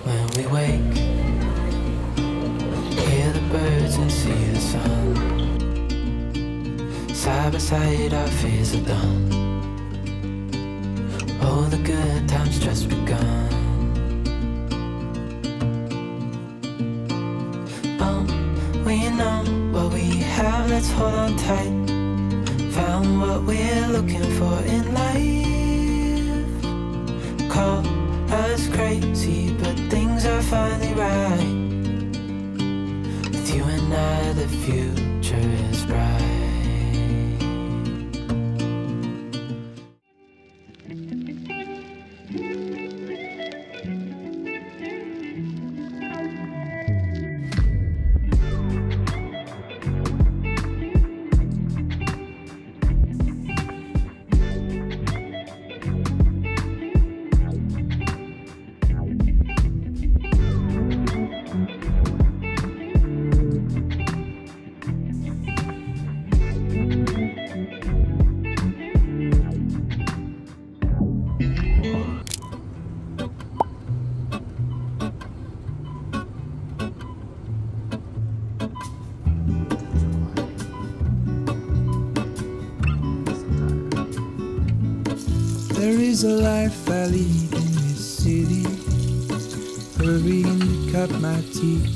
when we wake, hear the birds and see the sun. Side by side our fears are done. All the good times just begun. We know what we have, let's hold on tight. Found what we're looking for in life. Call us crazy, but things are finally right. With you and I, the future is bright. There is a life I lead in this city, hurrying to cut my teeth.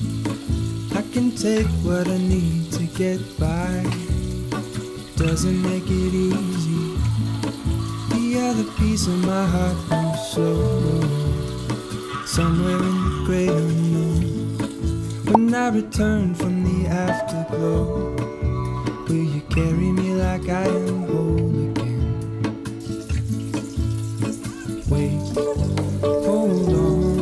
I can take what I need to get by, doesn't make it easy. The other piece of my heart moves slow, somewhere in the great unknown. When I return from the afterglow, will you carry me like I am whole again? Wait, hold on,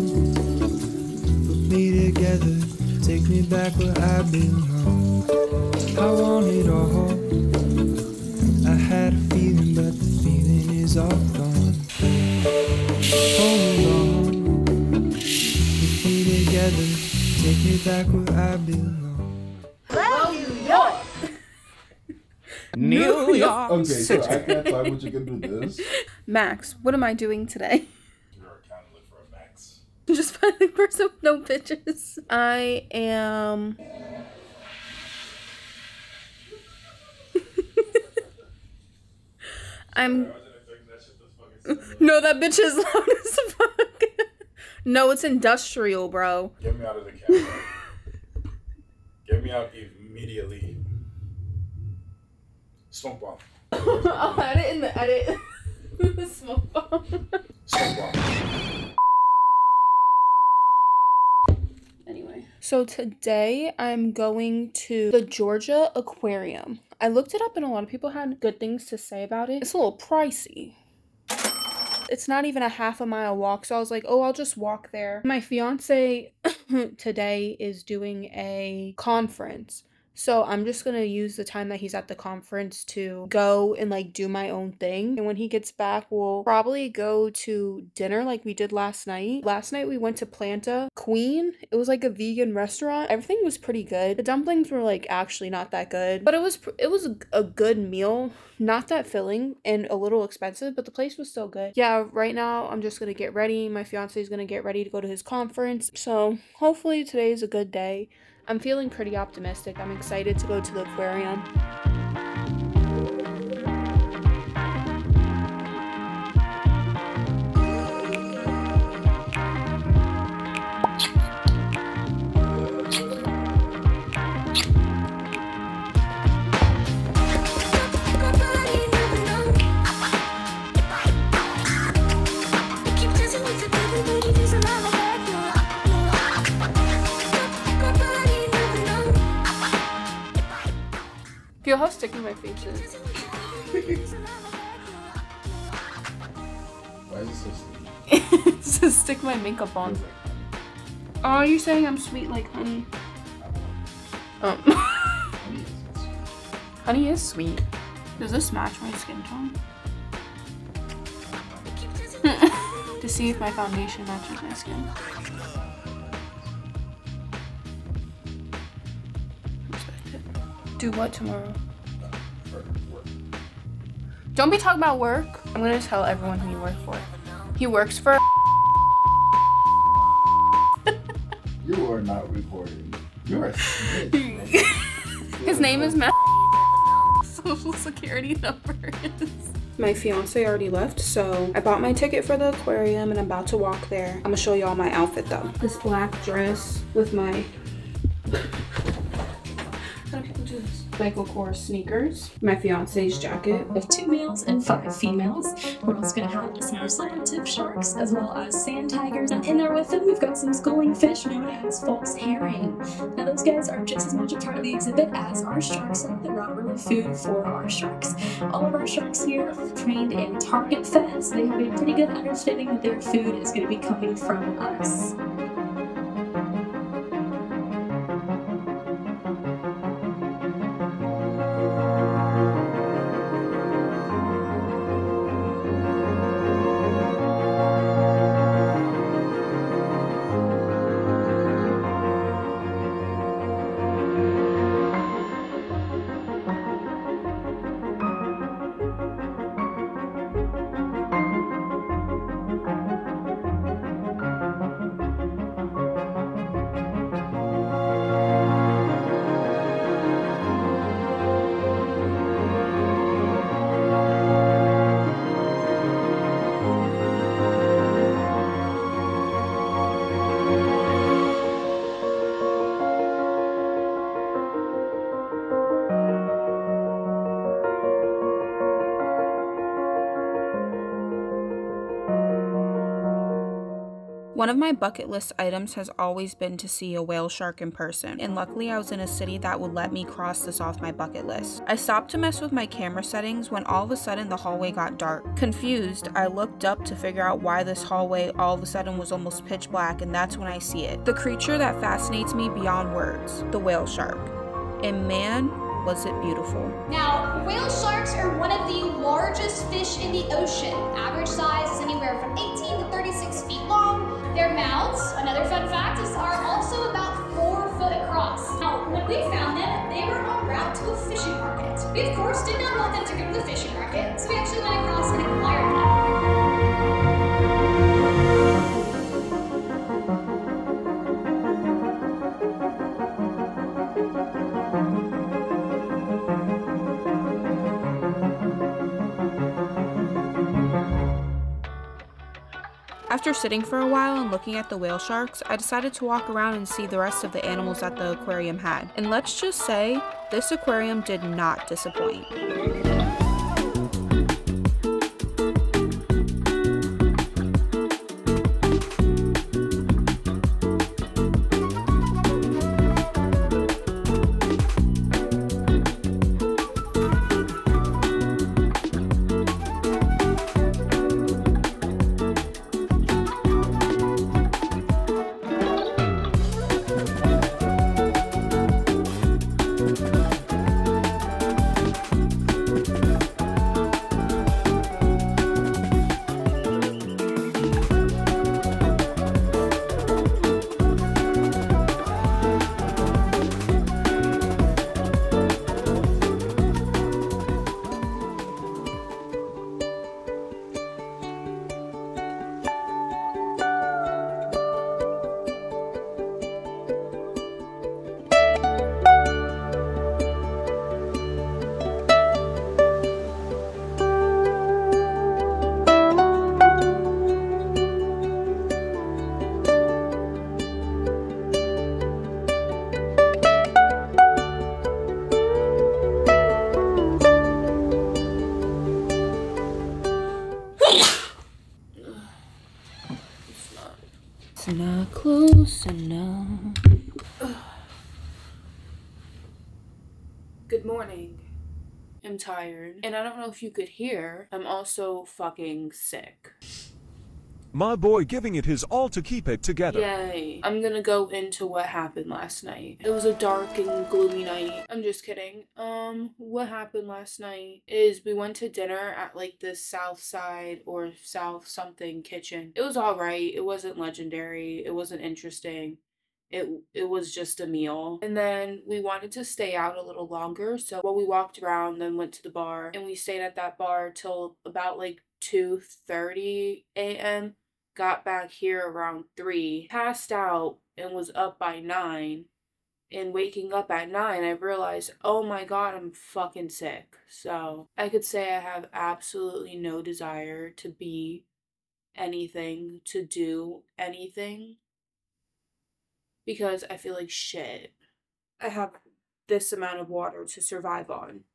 put me together, take me back where I belong. I want it all, I had a feeling but the feeling is all gone. Hold on, put me together, take me back where I belong. Well, New York! New York. Okay, so I can't talk, but you can do this. Max, what am I doing today? You're accounting for a Max. Just finding person with no bitches. I am... No, that bitch is loud as fuck. No, it's industrial, bro. Get me out of the camera. Get me out immediately. Smoke bomb. I'll add it in the edit. Smoke bomb. Smoke bomb. Anyway. So today I'm going to the Georgia Aquarium. I looked it up and a lot of people had good things to say about it. It's a little pricey. It's not even a half a mile walk, so I was like, oh, I'll just walk there. My fiance today is doing a conference. So I'm just gonna use the time that he's at the conference to go and like do my own thing. And when he gets back, we'll probably go to dinner like we did last night. Last night we went to Planta Queen. It was like a vegan restaurant. Everything was pretty good. The dumplings were like actually not that good, but it was a good meal. Not that filling and a little expensive, but the place was still good. Yeah, right now I'm just gonna get ready. My fiance is gonna get ready to go to his conference. So hopefully today is a good day. I'm feeling pretty optimistic. I'm excited to go to the aquarium. Feel how sticky my face is. Why is it so sticky? It's to stick my makeup on. Oh, you're saying I'm sweet like honey? Honey is sweet. Does this match my skin tone? To see if my foundation matches my skin. Do what tomorrow? Don't be talking about work. I'm gonna tell everyone who you work for. He works for are not recording. You are sick. His name is Matt. Social security number is. My fiance already left, so I bought my ticket for the aquarium and I'm about to walk there. I'm gonna show y'all my outfit though. This black dress with my how do people do this? Michael Kors sneakers, my fiance's jacket. With 2 males and 5 females. We're also going to have some resilient tip sharks as well as sand tigers. And in there with them, we've got some schooling fish known as false herring. Now those guys are just as much a part of the exhibit as our sharks are. They're not really food for our sharks. All of our sharks here are trained and target fed, so they have a pretty good understanding that their food is going to be coming from us. One of my bucket list items has always been to see a whale shark in person, and luckily I was in a city that would let me cross this off my bucket list. I stopped to mess with my camera settings when all of a sudden the hallway got dark. Confused, I looked up to figure out why this hallway all of a sudden was almost pitch black, and that's when I see it. The creature that fascinates me beyond words, the whale shark. And man, was it beautiful. Now, whale sharks are one of the largest fish in the ocean. Average size is anywhere from 18 to 36 feet long. Their mouths, another fun fact, are also about 4 foot across. Now, when we found them, they were en route to a fishing market. We, of course, did not want them to go to the fishing market, so we actually went across and acquired them. After sitting for a while and looking at the whale sharks, I decided to walk around and see the rest of the animals that the aquarium had. And let's just say, this aquarium did not disappoint. Not close enough. Good morning. I'm tired. And I don't know if you could hear, I'm also fucking sick. My boy giving it his all to keep it together. Yay. I'm gonna go into what happened last night. It was a dark and gloomy night. I'm just kidding. What happened last night is we went to dinner at like this South Side or South something kitchen. It was alright. It wasn't legendary. It wasn't interesting. It was just a meal. And then we wanted to stay out a little longer, so we walked around, then went to the bar, and we stayed at that bar till about like 2:30 a.m. got back here around 3, passed out, and was up by 9. And waking up at 9, I realized, oh my god, I'm fucking sick. So I could say I have absolutely no desire to be anything, to do anything, because I feel like shit. I have this amount of water to survive on.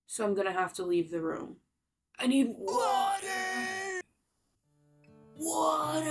So I'm gonna have to leave the room. I need water! Water!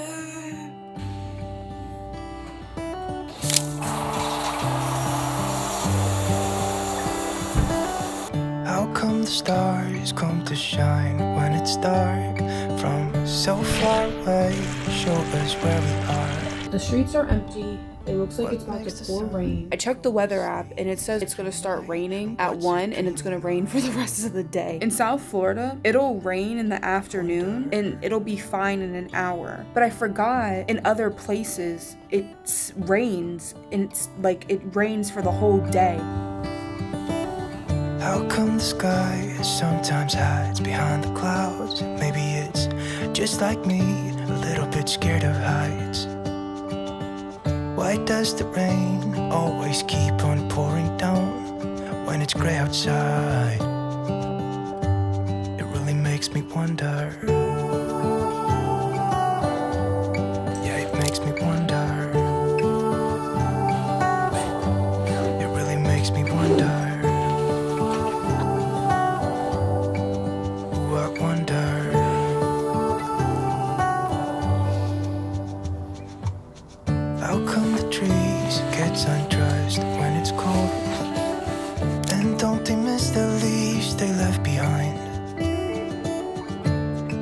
How come the stars come to shine when it's dark? From so far away, show us where we are. The streets are empty. It looks like it's about to pour rain. I checked the weather app and it says it's gonna start raining at 1 and it's gonna rain for the rest of the day. In South Florida, it'll rain in the afternoon and it'll be fine in an hour. But I forgot in other places it rains and it's like it rains for the whole day. How come the sky sometimes hides behind the clouds? Maybe it's just like me, a little bit scared of heights. Why does the rain always keep on pouring down when it's gray outside? It really makes me wonder. Yeah, it makes me wonder. It really makes me wonder. Ooh, I wonder. How come the trees get undressed when it's cold? And don't they miss the leaves they left behind?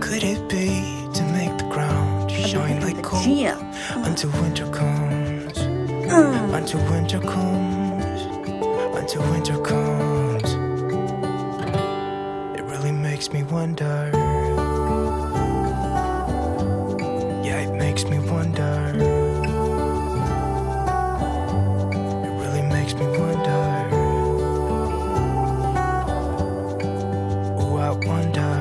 Could it be to make the ground shine like gold until winter comes? Until winter comes. Until winter comes. It really makes me wonder. Yeah, it makes me wonder. Makes me wonder. Oh, I wonder.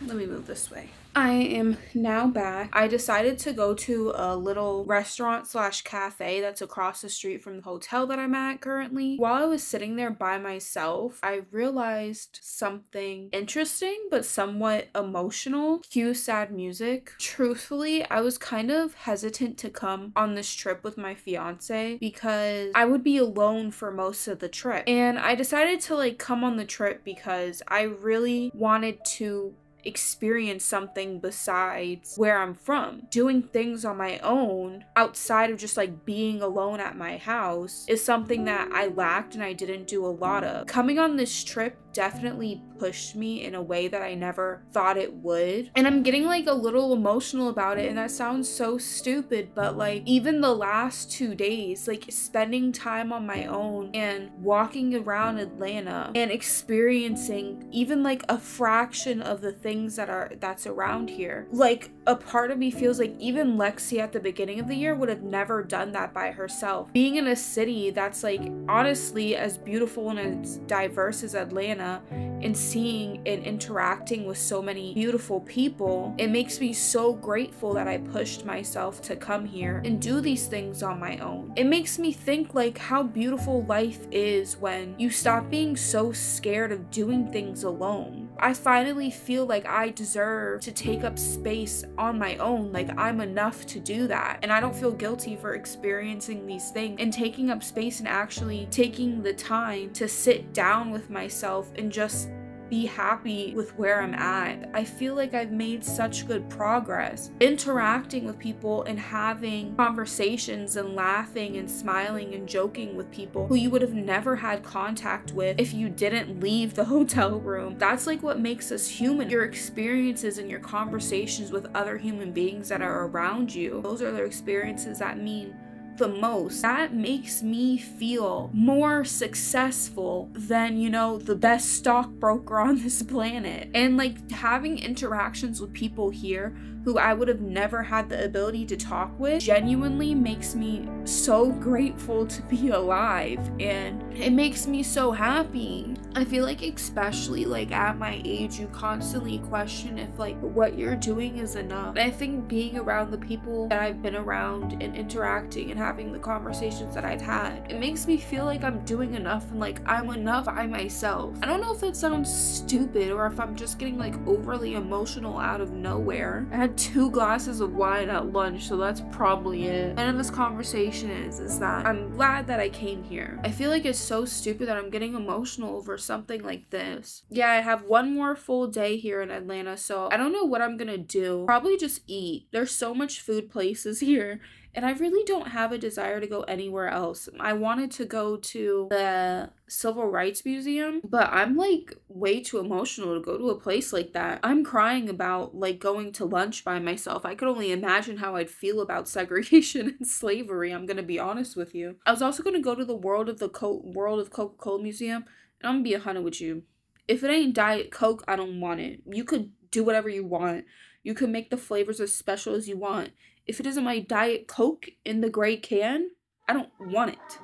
Let me move this way. I am now back. I decided to go to a little restaurant slash cafe that's across the street from the hotel that I'm at currently. While I was sitting there by myself, I realized something interesting but somewhat emotional. Cue sad music. Truthfully, I was kind of hesitant to come on this trip with my fiance because I would be alone for most of the trip. And I decided to like come on the trip because I really wanted to experience something besides where I'm from. Doing things on my own outside of just like being alone at my house is something that I lacked and I didn't do a lot of. Coming on this trip definitely pushed me in a way that I never thought it would. And I'm getting like a little emotional about it, and that sounds so stupid, but like even the last 2 days, like spending time on my own and walking around Atlanta and experiencing even like a fraction of the things that's around here. Like a part of me feels like even Lexy at the beginning of the year would have never done that by herself. Being in a city that's like honestly as beautiful and as diverse as Atlanta, and seeing and interacting with so many beautiful people, it makes me so grateful that I pushed myself to come here and do these things on my own. It makes me think like how beautiful life is when you stop being so scared of doing things alone. I finally feel like I deserve to take up space on my own, like I'm enough to do that, and I don't feel guilty for experiencing these things and taking up space and actually taking the time to sit down with myself and just be happy with where I'm at. I feel like I've made such good progress interacting with people and having conversations and laughing and smiling and joking with people who you would have never had contact with if you didn't leave the hotel room. That's like what makes us human. Your experiences and your conversations with other human beings that are around you, those are the experiences that mean the most. That makes me feel more successful than, you know, the best stockbroker on this planet. And like having interactions with people here who I would have never had the ability to talk with, genuinely makes me so grateful to be alive, and it makes me so happy. I feel like, especially like at my age, you constantly question if like what you're doing is enough. And I think being around the people that I've been around and interacting and having the conversations that I've had, it makes me feel like I'm doing enough and like I'm enough by myself. I don't know if that sounds stupid or if I'm just getting like overly emotional out of nowhere. I had 2 glasses of wine at lunch, so that's probably it. And this conversation is that I'm glad that I came here. I feel like it's so stupid that I'm getting emotional over something like this. Yeah, I have one more full day here in Atlanta, so I don't know what I'm gonna do. Probably just eat. There's so much food places here, and I really don't have a desire to go anywhere else. I wanted to go to the Civil Rights Museum, but I'm like way too emotional to go to a place like that. I'm crying about like going to lunch by myself. I could only imagine how I'd feel about segregation and slavery. I'm gonna be honest with you. I was also gonna go to the World of Coca-Cola Museum, and I'm gonna be 100 with you. If it ain't Diet Coke, I don't want it. You could do whatever you want. You can make the flavors as special as you want. If it isn't my Diet Coke in the gray can, I don't want it.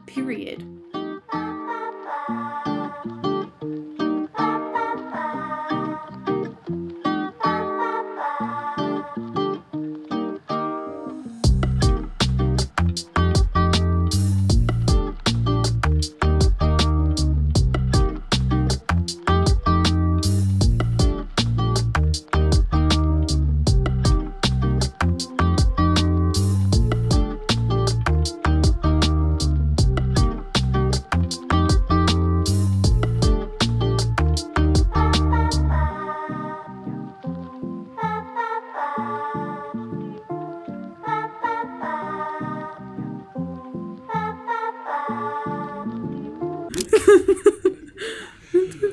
Period.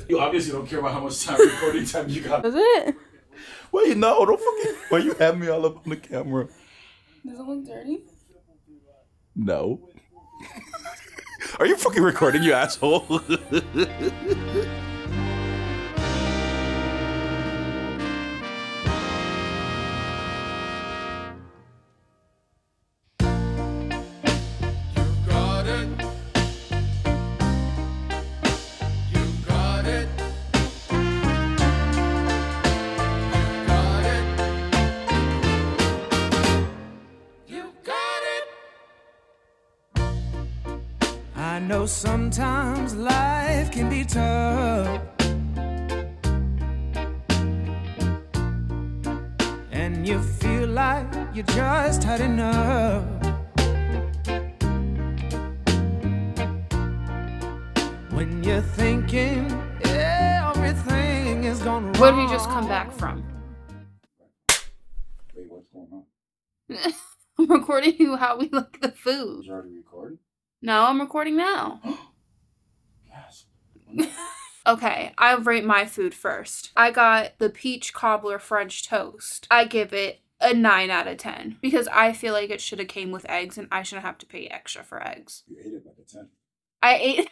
You obviously don't care about how much time recording time you got. Is it? Wait, no, don't fucking. Why you have me all up on the camera? Does it look dirty? No. Are you fucking recording, you asshole? I know sometimes life can be tough, and you feel like you just had enough. When you're thinking everything is gone wrong. Where did we just come back from? Wait, what's going I'm recording you how we look at the food. Did you already record? No, I'm recording now. Yes. Okay, I'll rate my food first. I got the peach cobbler French toast. I give it a 9 out of 10 because I feel like it should have came with eggs and I shouldn't have to pay extra for eggs. You ate it like a 10. I ate...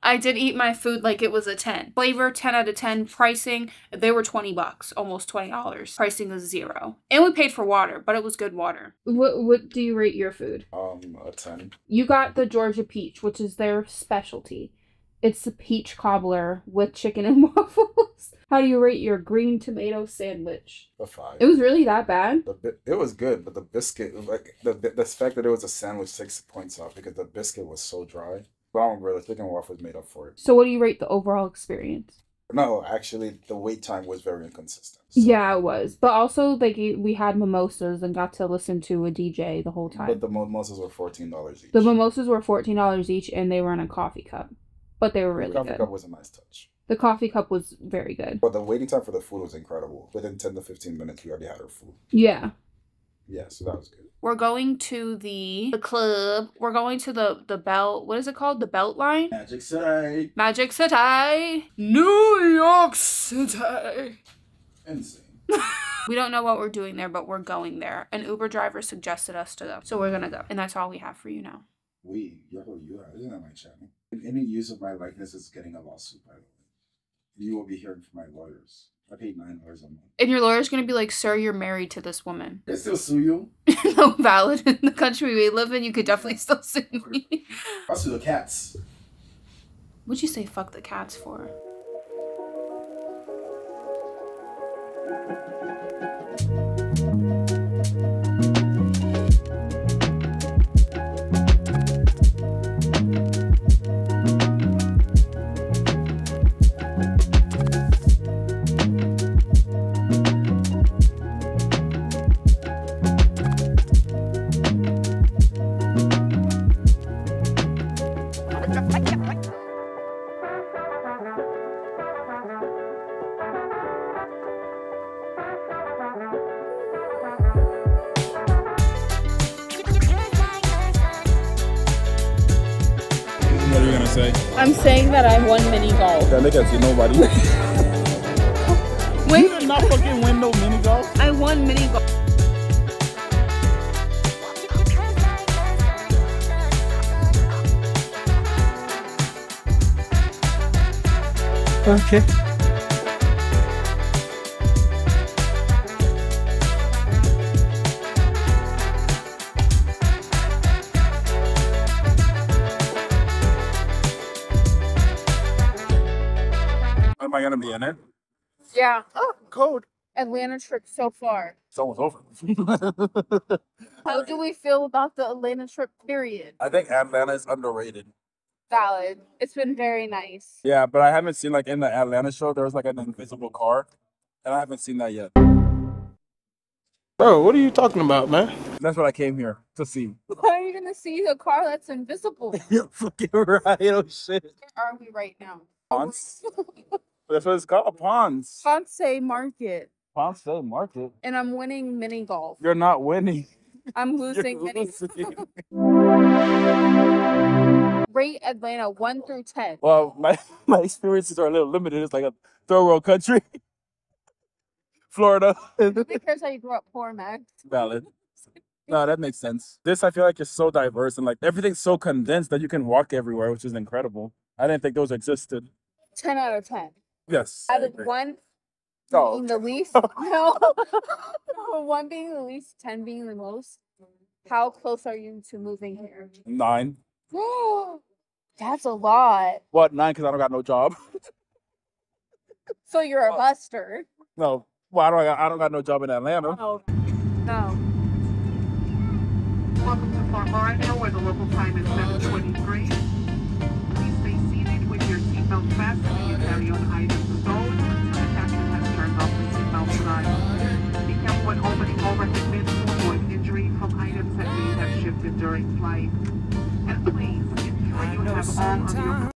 I did eat my food like it was a 10. Flavor, 10 out of 10. Pricing, they were $20, almost $20. Pricing was 0. And we paid for water, but it was good water. What do you rate your food? A 10. You got the Georgia peach, which is their specialty. It's the peach cobbler with chicken and waffles. How do you rate your green tomato sandwich? A 5. It was really that bad? It was good, but the biscuit, like the fact that it was a sandwich takes points off because the biscuit was so dry. But I don't really, the chicken and waffles made up for it. So what do you rate the overall experience? No, actually, the wait time was very inconsistent. So. Yeah, it was. But also, like, we had mimosas and got to listen to a DJ the whole time. But the mimosas were $14 each. The mimosas were $14 each, and they were in a coffee cup. But they were really good. The coffee cup was a nice touch. The coffee cup was very good. But the waiting time for the food was incredible. Within 10 to 15 minutes, we already had our food. Yeah. Yeah, so that was good. We're going to the club. We're going to the belt. What is it called? The beltline? Magic City. Magic City. New York City. Insane. We don't know what we're doing there, but we're going there. An Uber driver suggested us to go. So we're going to go. And that's all we have for you now. You are. Isn't that my channel? Any use of my likeness is getting a lawsuit, by the way. You will be hearing from my lawyers. I paid $9 a month. And your lawyer's gonna be like, sir, you're married to this woman. They still sue you? No, valid. In the country we live in, you could definitely still sue me. I'll sue the cats. What'd you say fuck the cats for? What are you gonna say? I'm saying that I won mini golf. That nigga see nobody. Wait, You did not fucking win no mini golf. I won mini golf. Okay. Am I gonna be in it? Yeah. Oh, cold. Atlanta trip so far. It's almost over. How do we feel about the Atlanta trip, period? I think Atlanta is underrated. Valid. It's been very nice. Yeah, but I haven't seen, like, in the Atlanta show, there was like an invisible car. And I haven't seen that yet. Bro, what are you talking about, man? That's what I came here to see. How are you going to see a car that's invisible? You're fucking right. Oh, shit. Where are we right now? Ponce? That's what it's called, Ponce. Ponce Market. Ponce Market. And I'm winning mini golf. You're not winning. I'm losing You're mini. losing. Rate Atlanta 1 through 10. Well, my experiences are a little limited. It's like a third world country. Florida. Nobody cares how you grew up poor, Max. Valid. No, that makes sense. This, I feel like, is so diverse and like everything's so condensed that you can walk everywhere, which is incredible. I didn't think those existed. 10 out of 10. Yes. Out of 1 Oh. being the least. No. 1 being the least, 10 being the most. How close are you to moving here? 9. That's a lot. What? 9? Because I don't got no job. So you're a buster. No. Well, I don't got no job in Atlanta. Oh. No. Welcome to Fort Lauderdale, where the local time is 7:23. Please stay seated with your seatbelt fastened and you carry on items stowed until the captain has turned off the seatbelt sign. Be careful when opening overhead bins to avoid injury from items that may have shifted during flight. And please ensure you have all of your